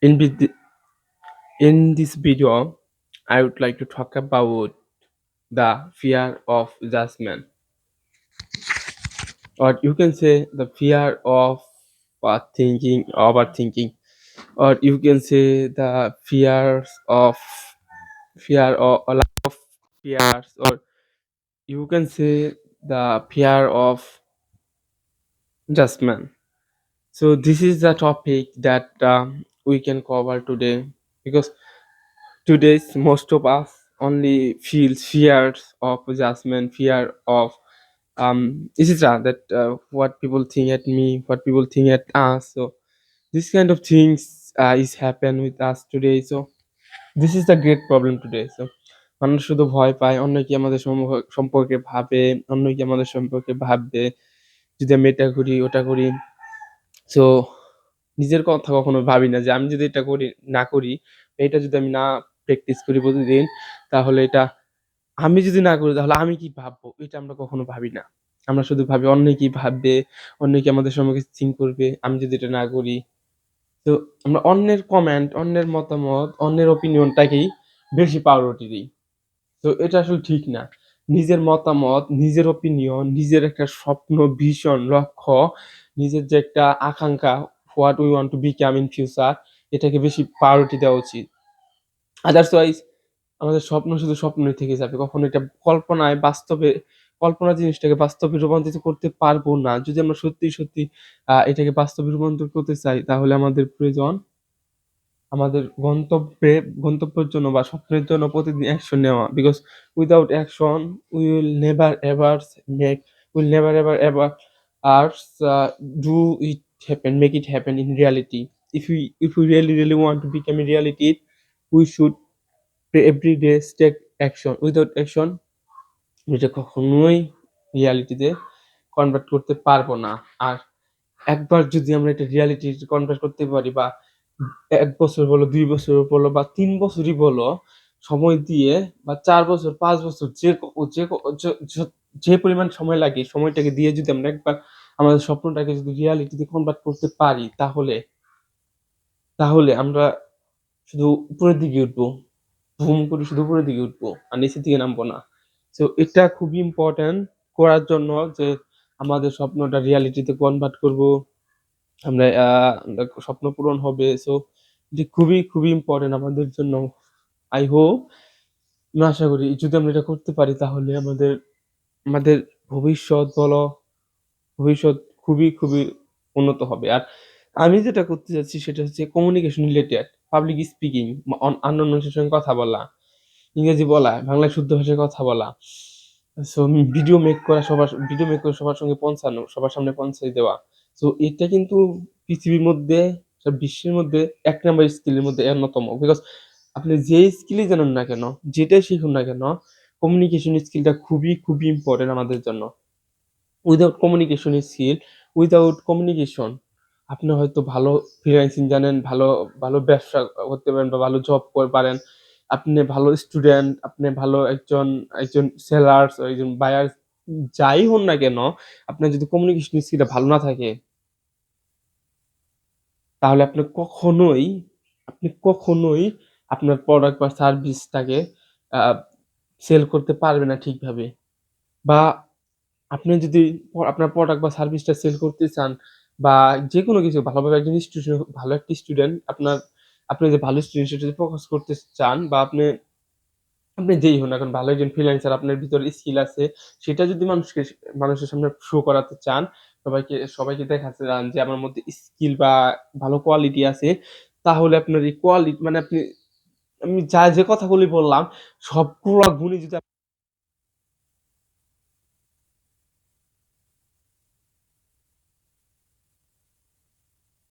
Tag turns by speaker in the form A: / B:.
A: In, in this video, I would like to talk about the fear of judgment, or you can say the fear of overthinking, or you can say the fear or a lack of fears, or you can say the fear of judgment. So this is the topic that we can cover today because today's most of us only feels fears of adjustment, fear of etc. That what people think at me, what people think at us. So this kind of things is happen with us today. So this is the great problem today. So মানুষ শুধু ভয় পায় অন্য কি আমাদের সম্পর্কে ভাবে, অন্য কি আমাদের সম্পর্কে ভাববে যদি আমি এটা করি ওটা করি। সো নিজের কথা কখনো ভাবি না যে আমি যদি এটা করি না করি, এটা যদি আমি না প্র্যাকটিস করি প্রতিদিন, তাহলে এটা আমি যদি না করি তাহলে আমি কি ভাববো? এটা আমরা কখনো ভাবি না। আমরা শুধু ভাবি অন্যে কি ভাববে, অন্যে কি আমাদের সম্পর্কে থিংক করবে, আমি যদি এটা না করি। তো আমরা অন্যের কমেন্ট, অন্যের মতামত, অন্যের ওপিনিয়নটাকেই বেশি প্রায়োরিটি দিই। তো এটা আসলে ঠিক না। নিজের মতামত, নিজের ওপিনিয়ন, নিজের একটা স্বপ্ন, ভিশন, লক্ষ্য, নিজের যে একটা আকাঙ্ক্ষা, what we want to become in future, এটাকে বেশি প্রায়োরিটি দেওয়া উচিত। আদারওয়াইজ আমাদের স্বপ্ন শুধু স্বপ্নই থেকে যাবে। কখনো এটা কল্পনা জিনিসটাকে বাস্তবে রূপান্তরিত করতে পারবো না। যদি আমরা সত্যি এটাকে বাস্তবে রূপান্তর করতে চাই, তাহলে আমাদের প্রয়োজন আমাদের গন্তব্যের জন্য বা স্বপ্নের জন্য প্রতিদিন অ্যাকশন নেওয়া। Because without action we will never ever make will never ever ever ours do it happen, make it happen in reality. If we really want to become a reality, we should every day take action. Without action এটা কখনোই রিয়ালিটিতে convert করতে পারবো না। আর একবার যদি আমরা এটা reality convert করতে পারি, বা ১ বছর বলো, ২ বছর বলো বা ৩ বছরই বলো, সময় দিয়ে বা ৪ বছর, ৫ বছর যে ক যে ক য য যে পরিমাণ সময় লাগে, সময়টাকে দিয়ে যদি আমরা একবার আমাদের স্বপ্নটাকে যদি রিয়ালিটিতে কনভার্ট করতে পারি, তাহলে আমরা শুধু উপরের দিকে উঠবো। বুম করে শুধু উপরের দিকে উঠবো। আর নিচের দিকে নামবো না। সো এটা খুবই ইম্পোর্টেন্ট করার জন্য যে আমাদের স্বপ্নটা রিয়ালিটিতে কনভার্ট করবো। আমরা স্বপ্ন পূরণ হবে। সো এটি খুবই ইম্পোর্টেন্ট আমাদের জন্য। আই হোপ, আমি আশা করি যদি আমরা এটা করতে পারি, তাহলে আমাদের ভবিষ্যৎ বলো, ভবিষ্যৎ খুবই উন্নত হবে। আর আমি যেটা করতে যাচ্ছি সেটা হচ্ছে communication related, public speaking, unknown মানুষের সঙ্গে কথা বলা, ইংরেজি বলা, বাংলায় শুদ্ধ ভাষায় কথা বলা। সো ভিডিও মেক করে সবার সঙ্গে পৌঁছানো, সবার সামনে পৌঁছে দেওয়া। সো এটা কিন্তু পৃথিবীর মধ্যে, বিশ্বের মধ্যে ১ নাম্বার স্কিলের মধ্যে অন্যতম। বিকজ আপনি যেই স্কিলই জানেন না কেন, যেটাই শিখুন না কেন, কমিউনিকেশন স্কিলটা খুবই ইম্পোর্টেন্ট আমাদের জন্য। Without communication skill, without communication আপনি হয়তো ভালো ফ্রিল্যান্সিং জানেন, ভালো ব্যবসা করতে পারেন বা ভালো জব পারেন। আপনি ভালো স্টুডেন্ট, আপনি ভালো একজন সেলার্স, একজন বায়ার, যাই হন না কেন, আপনার যদি কমিউনিকেশন স্কিলটা ভালো না থাকে, তাহলে আপনি কখনোই আপনার প্রোডাক্ট বা সার্ভিসটাকে আ সেল করতে পারবেন না ঠিকভাবে। বা আপনি যদি আপনার প্রোডাক্ট বা সার্ভিসটা সেল করতে চান, বা যেকোনো কিছু ভালোভাবে একজন ভালো একটা স্টুডেন্ট, আপনি যে ভালো স্টুডেন্ট সেটাতে ফোকাস করতে চান, বা আপনি যেই হন না কেন, ভালো একজন ফ্রিল্যান্সার, আপনার ভিতরে স্কিল আছে, সেটা যদি মানুষের সামনে শো করাতে চান, সবাইকে দেখাতে চান যে আমার মধ্যে স্কিল বা ভালো কোয়ালিটি আছে, তাহলে আপনার এই কোয়ালিটি মানে আমি যে কথাগুলি বললাম সবগুলা গুণই যদি